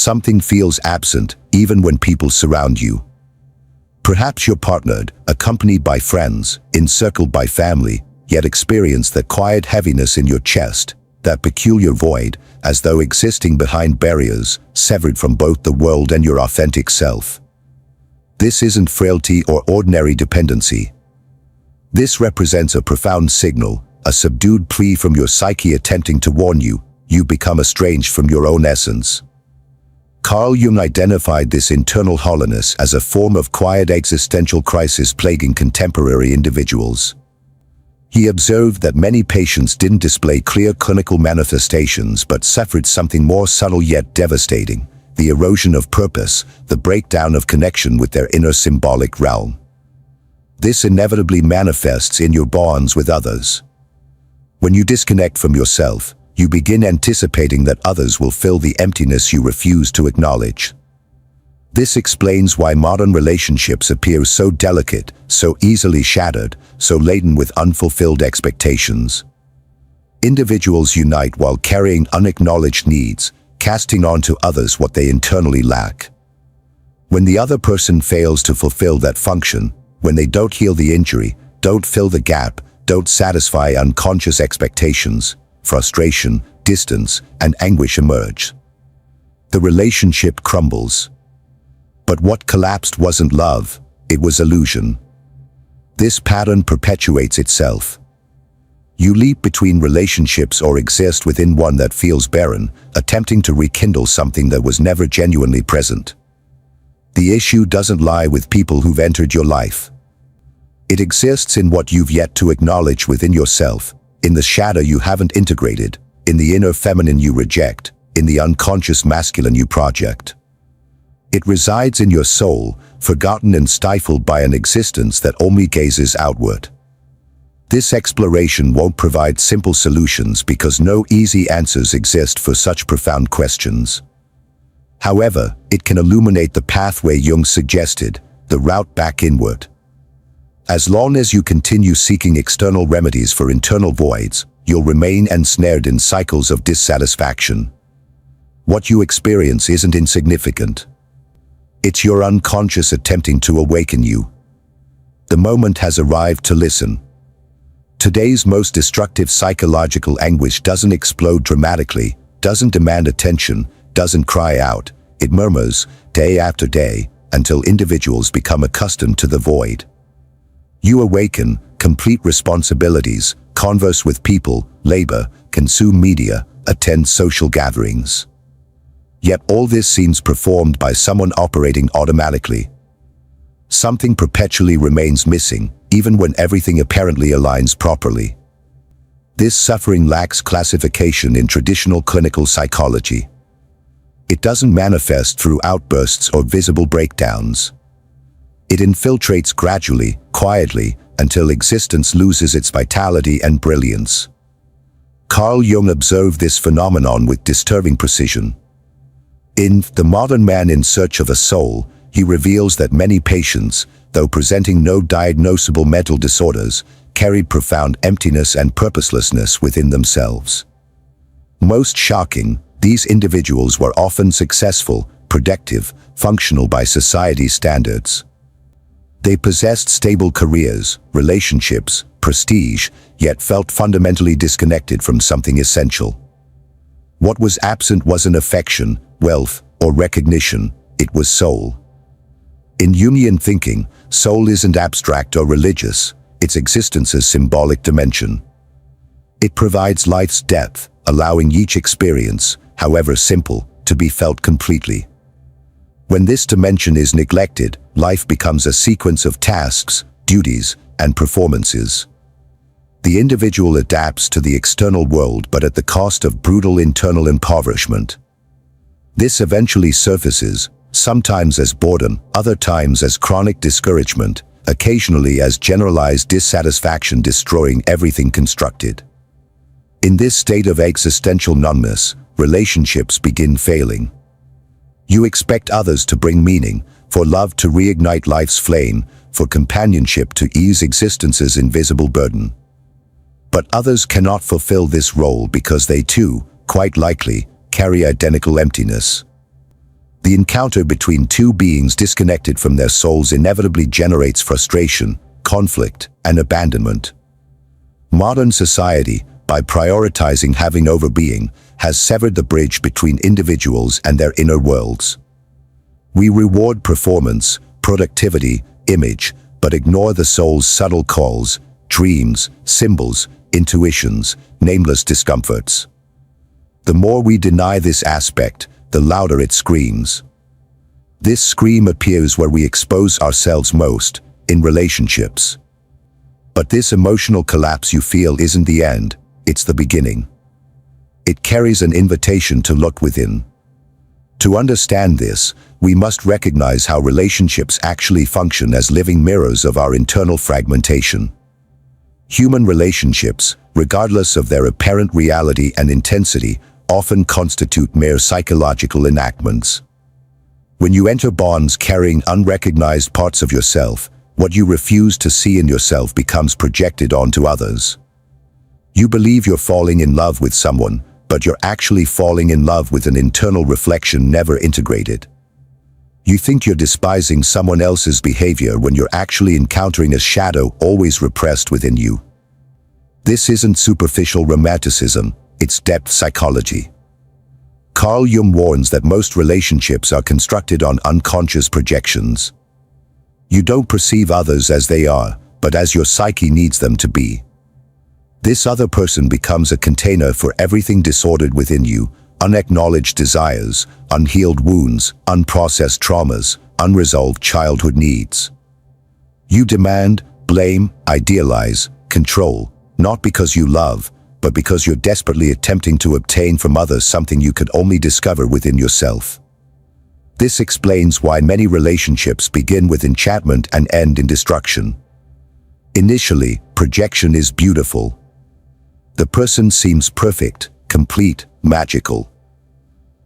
Something feels absent, even when people surround you. Perhaps you're partnered, accompanied by friends, encircled by family, yet experience that quiet heaviness in your chest, that peculiar void, as though existing behind barriers, severed from both the world and your authentic self. This isn't frailty or ordinary dependency. This represents a profound signal, a subdued plea from your psyche attempting to warn you, you become estranged from your own essence. Carl Jung identified this internal hollowness as a form of quiet existential crisis plaguing contemporary individuals. He observed that many patients didn't display clear clinical manifestations but suffered something more subtle yet devastating: the erosion of purpose, the breakdown of connection with their inner symbolic realm. This inevitably manifests in your bonds with others. When you disconnect from yourself, you begin anticipating that others will fill the emptiness you refuse to acknowledge. This explains why modern relationships appear so delicate, so easily shattered, so laden with unfulfilled expectations. Individuals unite while carrying unacknowledged needs, casting onto others what they internally lack. When the other person fails to fulfill that function, when they don't heal the injury, don't fill the gap, don't satisfy unconscious expectations, frustration, distance, and anguish emerge. The relationship crumbles. But what collapsed wasn't love, it was illusion. This pattern perpetuates itself. You leap between relationships or exist within one that feels barren, attempting to rekindle something that was never genuinely present. The issue doesn't lie with people who've entered your life. It exists in what you've yet to acknowledge within yourself, in the shadow you haven't integrated, in the inner feminine you reject, in the unconscious masculine you project. It resides in your soul, forgotten and stifled by an existence that only gazes outward. This exploration won't provide simple solutions because no easy answers exist for such profound questions. However, it can illuminate the pathway Jung suggested, the route back inward. As long as you continue seeking external remedies for internal voids, you'll remain ensnared in cycles of dissatisfaction. What you experience isn't insignificant. It's your unconscious attempting to awaken you. The moment has arrived to listen. Today's most destructive psychological anguish doesn't explode dramatically, doesn't demand attention, doesn't cry out. It murmurs, day after day, until individuals become accustomed to the void. You awaken, complete responsibilities, converse with people, labor, consume media, attend social gatherings. Yet all this seems performed by someone operating automatically. Something perpetually remains missing, even when everything apparently aligns properly. This suffering lacks classification in traditional clinical psychology. It doesn't manifest through outbursts or visible breakdowns. It infiltrates gradually, quietly, until existence loses its vitality and brilliance. Carl Jung observed this phenomenon with disturbing precision. In The Modern Man in Search of a Soul, he reveals that many patients, though presenting no diagnosable mental disorders, carried profound emptiness and purposelessness within themselves. Most shocking, these individuals were often successful, productive, functional by society's standards. They possessed stable careers, relationships, prestige, yet felt fundamentally disconnected from something essential. What was absent wasn't affection, wealth, or recognition, it was soul. In Jungian thinking, soul isn't abstract or religious, its existence's symbolic dimension. It provides life's depth, allowing each experience, however simple, to be felt completely. When this dimension is neglected, life becomes a sequence of tasks, duties, and performances. The individual adapts to the external world but at the cost of brutal internal impoverishment. This eventually surfaces, sometimes as boredom, other times as chronic discouragement, occasionally as generalized dissatisfaction destroying everything constructed. In this state of existential numbness, relationships begin failing. You expect others to bring meaning, for love to reignite life's flame, for companionship to ease existence's invisible burden. But others cannot fulfill this role because they too, quite likely, carry identical emptiness. The encounter between two beings disconnected from their souls inevitably generates frustration, conflict, and abandonment. Modern society, by prioritizing having over being, has severed the bridge between individuals and their inner worlds. We reward performance, productivity, image, but ignore the soul's subtle calls, dreams, symbols, intuitions, nameless discomforts. The more we deny this aspect, the louder it screams. This scream appears where we expose ourselves most, in relationships. But this emotional collapse you feel isn't the end, it's the beginning. It carries an invitation to look within. To understand this, we must recognize how relationships actually function as living mirrors of our internal fragmentation. Human relationships, regardless of their apparent reality and intensity, often constitute mere psychological enactments. When you enter bonds carrying unrecognized parts of yourself, what you refuse to see in yourself becomes projected onto others. You believe you're falling in love with someone, but you're actually falling in love with an internal reflection never integrated. You think you're despising someone else's behavior when you're actually encountering a shadow always repressed within you. This isn't superficial romanticism, it's depth psychology. Carl Jung warns that most relationships are constructed on unconscious projections. You don't perceive others as they are, but as your psyche needs them to be. This other person becomes a container for everything disordered within you, unacknowledged desires, unhealed wounds, unprocessed traumas, unresolved childhood needs. You demand, blame, idealize, control, not because you love, but because you're desperately attempting to obtain from others something you could only discover within yourself. This explains why many relationships begin with enchantment and end in destruction. Initially, projection is beautiful. The person seems perfect, complete, magical.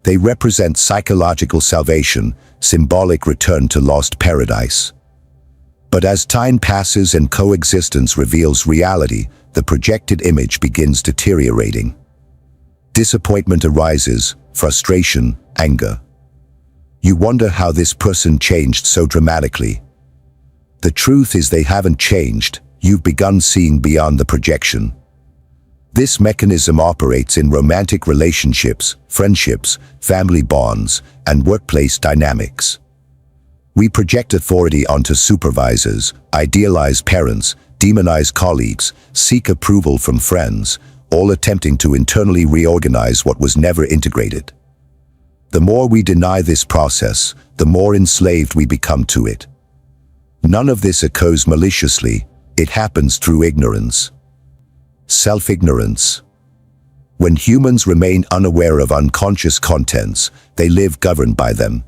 They represent psychological salvation, symbolic return to lost paradise. But as time passes and coexistence reveals reality, the projected image begins deteriorating. Disappointment arises, frustration, anger. You wonder how this person changed so dramatically. The truth is they haven't changed, you've begun seeing beyond the projection. This mechanism operates in romantic relationships, friendships, family bonds, and workplace dynamics. We project authority onto supervisors, idealize parents, demonize colleagues, seek approval from friends, all attempting to internally reorganize what was never integrated. The more we deny this process, the more enslaved we become to it. None of this occurs maliciously, it happens through ignorance. Self-ignorance. When humans remain unaware of unconscious contents, they live governed by them.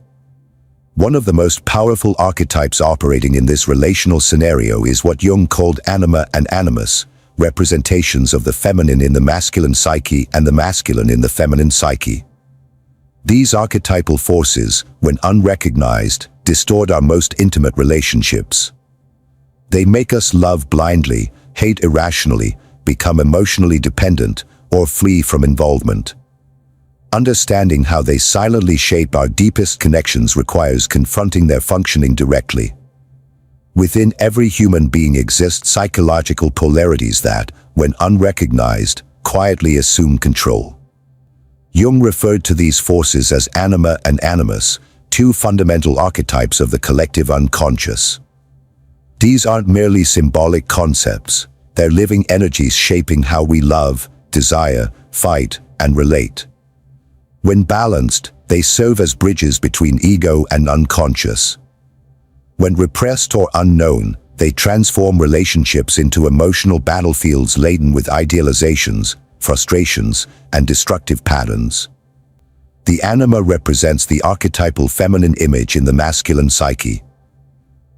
One of the most powerful archetypes operating in this relational scenario is what Jung called anima and animus, representations of the feminine in the masculine psyche and the masculine in the feminine psyche. These archetypal forces, when unrecognized, distort our most intimate relationships. They make us love blindly, hate irrationally, become emotionally dependent, or flee from involvement. Understanding how they silently shape our deepest connections requires confronting their functioning directly. Within every human being exist psychological polarities that, when unrecognized, quietly assume control. Jung referred to these forces as anima and animus, two fundamental archetypes of the collective unconscious. These aren't merely symbolic concepts, they're living energies shaping how we love, desire, fight, and relate. When balanced, they serve as bridges between ego and unconscious. When repressed or unknown, they transform relationships into emotional battlefields laden with idealizations, frustrations, and destructive patterns. The anima represents the archetypal feminine image in the masculine psyche.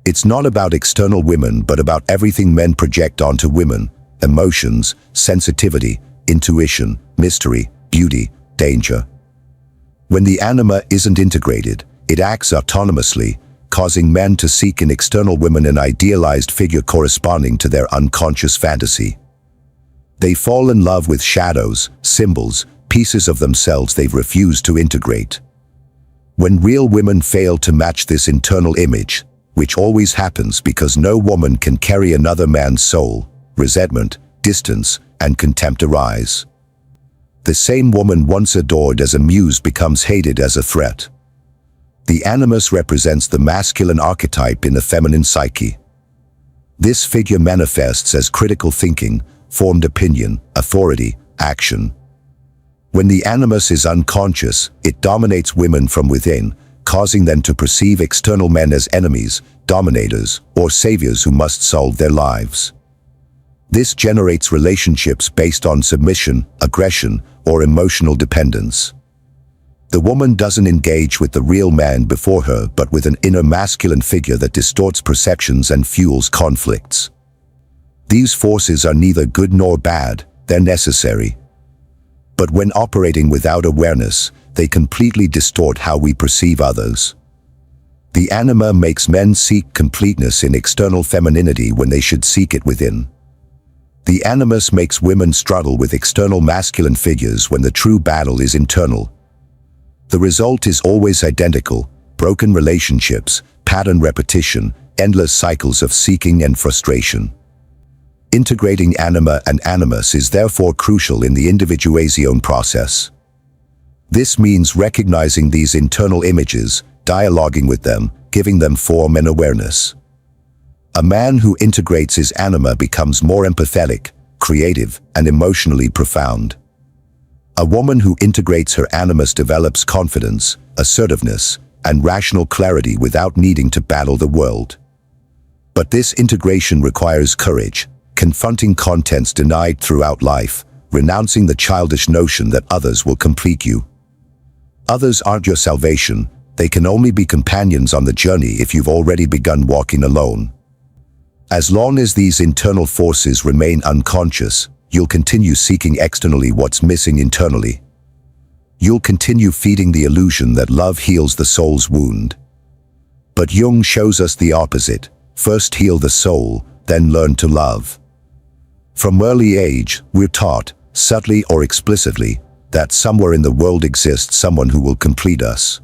It's not about external women but about everything men project onto women: emotions, sensitivity, intuition, mystery, beauty, danger. When the anima isn't integrated, it acts autonomously, causing men to seek in external women an idealized figure corresponding to their unconscious fantasy. They fall in love with shadows, symbols, pieces of themselves they've refused to integrate. When real women fail to match this internal image, which always happens because no woman can carry another man's soul, resentment, distance, and contempt arise. The same woman once adored as a muse becomes hated as a threat. The animus represents the masculine archetype in the feminine psyche. This figure manifests as critical thinking, formed opinion, authority, action. When the animus is unconscious, it dominates women from within, causing them to perceive external men as enemies, dominators, or saviors who must solve their lives. This generates relationships based on submission, aggression, or emotional dependence. The woman doesn't engage with the real man before her, but with an inner masculine figure that distorts perceptions and fuels conflicts. These forces are neither good nor bad, they're necessary. But when operating without awareness, they completely distort how we perceive others. The anima makes men seek completeness in external femininity when they should seek it within. The animus makes women struggle with external masculine figures when the true battle is internal. The result is always identical: broken relationships, pattern repetition, endless cycles of seeking and frustration. Integrating anima and animus is therefore crucial in the individuation process. This means recognizing these internal images, dialoguing with them, giving them form and awareness. A man who integrates his anima becomes more empathetic, creative, and emotionally profound. A woman who integrates her animus develops confidence, assertiveness, and rational clarity without needing to battle the world. But this integration requires courage, confronting contents denied throughout life, renouncing the childish notion that others will complete you. Others aren't your salvation, they can only be companions on the journey if you've already begun walking alone. As long as these internal forces remain unconscious, you'll continue seeking externally what's missing internally. You'll continue feeding the illusion that love heals the soul's wound. But Jung shows us the opposite: first heal the soul, then learn to love. From early age, we're taught, subtly or explicitly, that somewhere in the world exists someone who will complete us.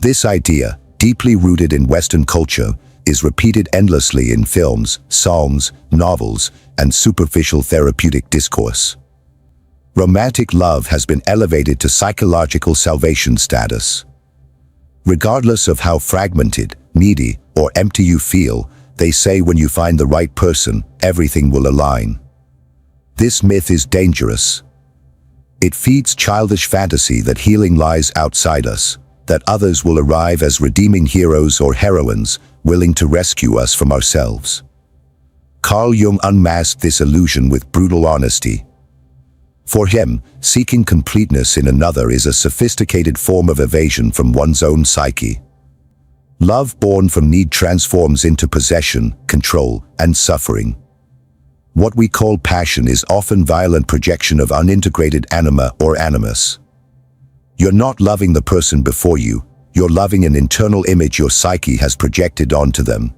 This idea, deeply rooted in Western culture, is repeated endlessly in films, songs, novels, and superficial therapeutic discourse. Romantic love has been elevated to psychological salvation status. Regardless of how fragmented, needy, or empty you feel, they say when you find the right person, everything will align. This myth is dangerous. It feeds childish fantasy that healing lies outside us, that others will arrive as redeeming heroes or heroines, willing to rescue us from ourselves. Carl Jung unmasked this illusion with brutal honesty. For him, seeking completeness in another is a sophisticated form of evasion from one's own psyche. Love born from need transforms into possession, control, and suffering. What we call passion is often violent projection of unintegrated anima or animus. You're not loving the person before you, you're loving an internal image your psyche has projected onto them.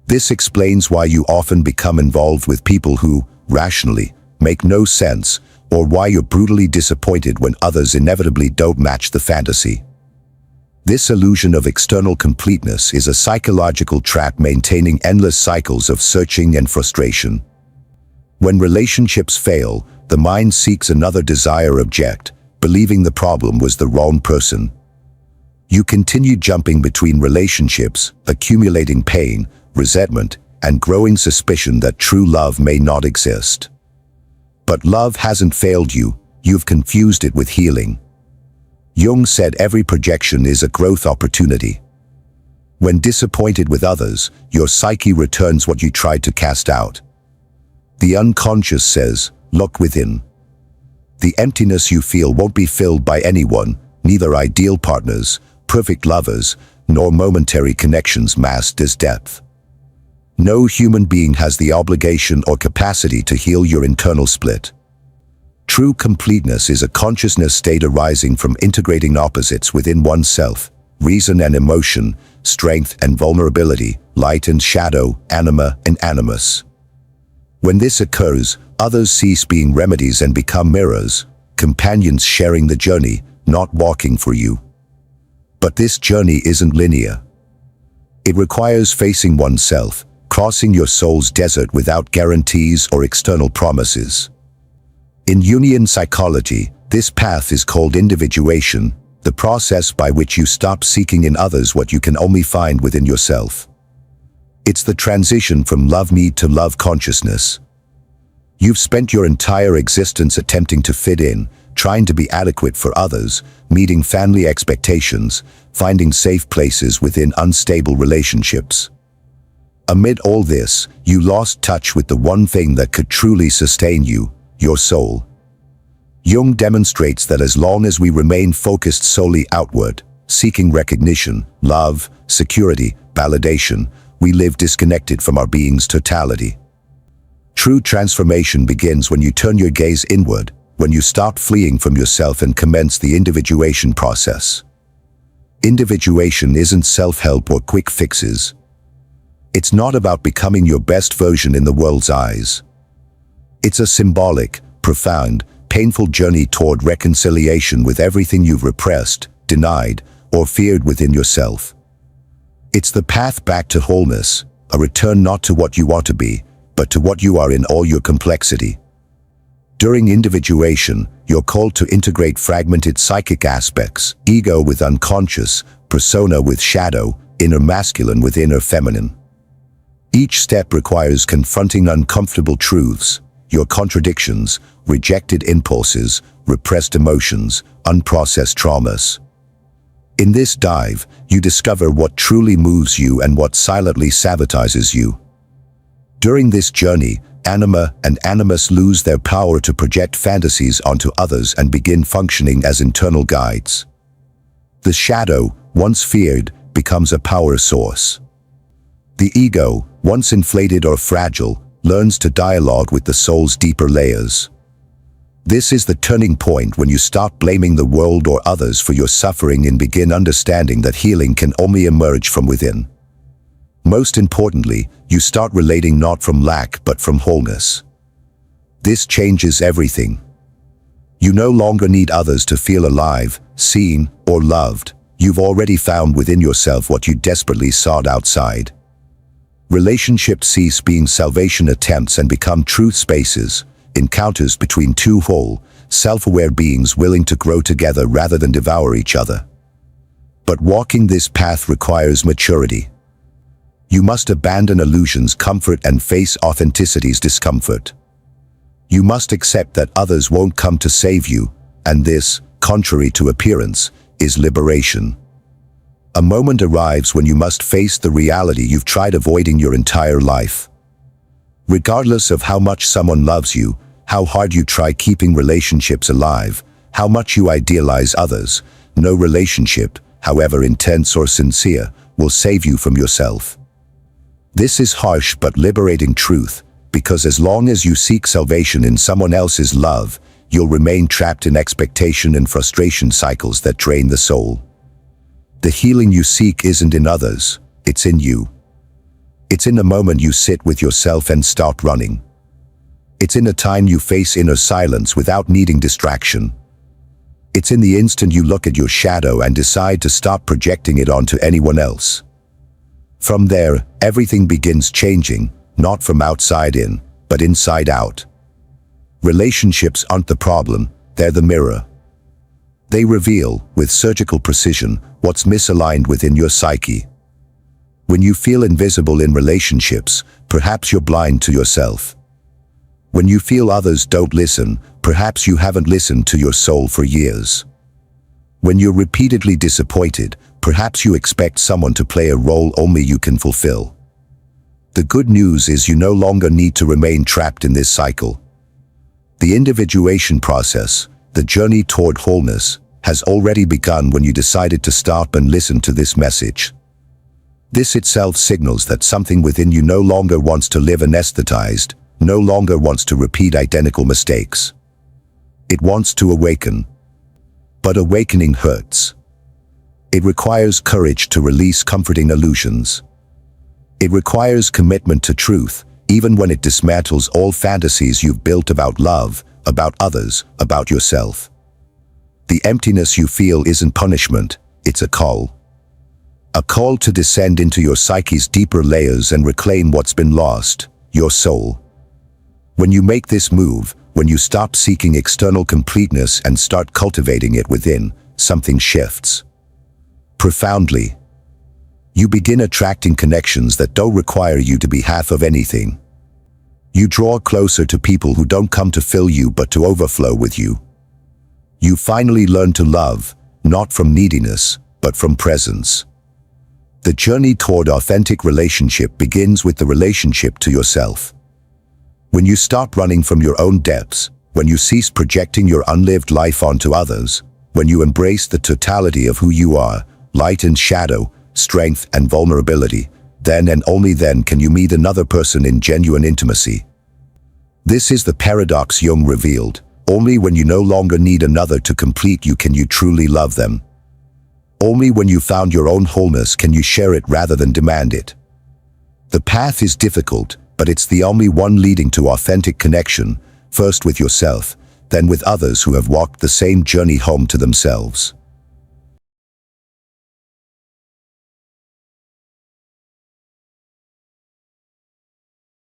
This explains why you often become involved with people who, rationally, make no sense, or why you're brutally disappointed when others inevitably don't match the fantasy. This illusion of external completeness is a psychological trap maintaining endless cycles of searching and frustration. When relationships fail, the mind seeks another desire object, believing the problem was the wrong person. You continue jumping between relationships, accumulating pain, resentment, and growing suspicion that true love may not exist. But love hasn't failed you, you've confused it with healing. Jung said every projection is a growth opportunity. When disappointed with others, your psyche returns what you tried to cast out. The unconscious says, look within. The emptiness you feel won't be filled by anyone, neither ideal partners, perfect lovers, nor momentary connections masked as depth. No human being has the obligation or capacity to heal your internal split. True completeness is a consciousness state arising from integrating opposites within oneself: reason and emotion, strength and vulnerability, light and shadow, anima and animus. When this occurs, others cease being remedies and become mirrors, companions sharing the journey, not walking for you. But this journey isn't linear. It requires facing oneself, crossing your soul's desert without guarantees or external promises. In Jungian psychology, this path is called individuation, the process by which you stop seeking in others what you can only find within yourself. It's the transition from love need to love consciousness. You've spent your entire existence attempting to fit in, trying to be adequate for others, meeting family expectations, finding safe places within unstable relationships. Amid all this, you lost touch with the one thing that could truly sustain you, your soul. Jung demonstrates that as long as we remain focused solely outward, seeking recognition, love, security, validation, we live disconnected from our being's totality. True transformation begins when you turn your gaze inward, when you stop fleeing from yourself and commence the individuation process. Individuation isn't self-help or quick fixes. It's not about becoming your best version in the world's eyes. It's a symbolic, profound, painful journey toward reconciliation with everything you've repressed, denied, or feared within yourself. It's the path back to wholeness, a return not to what you ought to be, but to what you are in all your complexity. During individuation, you're called to integrate fragmented psychic aspects, ego with unconscious, persona with shadow, inner masculine with inner feminine. Each step requires confronting uncomfortable truths, your contradictions, rejected impulses, repressed emotions, unprocessed traumas. In this dive, you discover what truly moves you and what silently sabotages you. During this journey, anima and animus lose their power to project fantasies onto others and begin functioning as internal guides. The shadow, once feared, becomes a power source. The ego, once inflated or fragile, learns to dialogue with the soul's deeper layers. This is the turning point when you stop blaming the world or others for your suffering and begin understanding that healing can only emerge from within. Most importantly, you start relating not from lack but from wholeness. This changes everything. You no longer need others to feel alive, seen, or loved. You've already found within yourself what you desperately sought outside. Relationships cease being salvation attempts and become truth spaces, encounters between two whole, self-aware beings willing to grow together rather than devour each other. But walking this path requires maturity. You must abandon illusions' comfort and face authenticity's discomfort. You must accept that others won't come to save you, and this, contrary to appearance, is liberation. A moment arrives when you must face the reality you've tried avoiding your entire life. Regardless of how much someone loves you, how hard you try keeping relationships alive, how much you idealize others, no relationship, however intense or sincere, will save you from yourself. This is harsh but liberating truth, because as long as you seek salvation in someone else's love, you'll remain trapped in expectation and frustration cycles that drain the soul. The healing you seek isn't in others, it's in you. It's in the moment you sit with yourself and stop running. It's in the time you face inner silence without needing distraction. It's in the instant you look at your shadow and decide to stop projecting it onto anyone else. From there, everything begins changing, not from outside in, but inside out. Relationships aren't the problem, they're the mirror. They reveal, with surgical precision, what's misaligned within your psyche. When you feel invisible in relationships, perhaps you're blind to yourself. When you feel others don't listen, perhaps you haven't listened to your soul for years. When you're repeatedly disappointed, perhaps you expect someone to play a role only you can fulfill. The good news is you no longer need to remain trapped in this cycle. The individuation process, the journey toward wholeness, has already begun when you decided to stop and listen to this message. This itself signals that something within you no longer wants to live anesthetized, no longer wants to repeat identical mistakes. It wants to awaken. But awakening hurts. It requires courage to release comforting illusions. It requires commitment to truth, even when it dismantles all fantasies you've built about love, about others, about yourself. The emptiness you feel isn't punishment, it's a call. A call to descend into your psyche's deeper layers and reclaim what's been lost, your soul. When you make this move, when you stop seeking external completeness and start cultivating it within, something shifts. Profoundly. You begin attracting connections that don't require you to be half of anything. You draw closer to people who don't come to fill you but to overflow with you. You finally learn to love, not from neediness, but from presence. The journey toward authentic relationship begins with the relationship to yourself. When you stop running from your own depths, when you cease projecting your unlived life onto others, when you embrace the totality of who you are, light and shadow, strength and vulnerability, then and only then can you meet another person in genuine intimacy. This is the paradox Jung revealed. Only when you no longer need another to complete you can you truly love them. Only when you found your own wholeness can you share it rather than demand it. The path is difficult, but it's the only one leading to authentic connection, first with yourself, then with others who have walked the same journey home to themselves.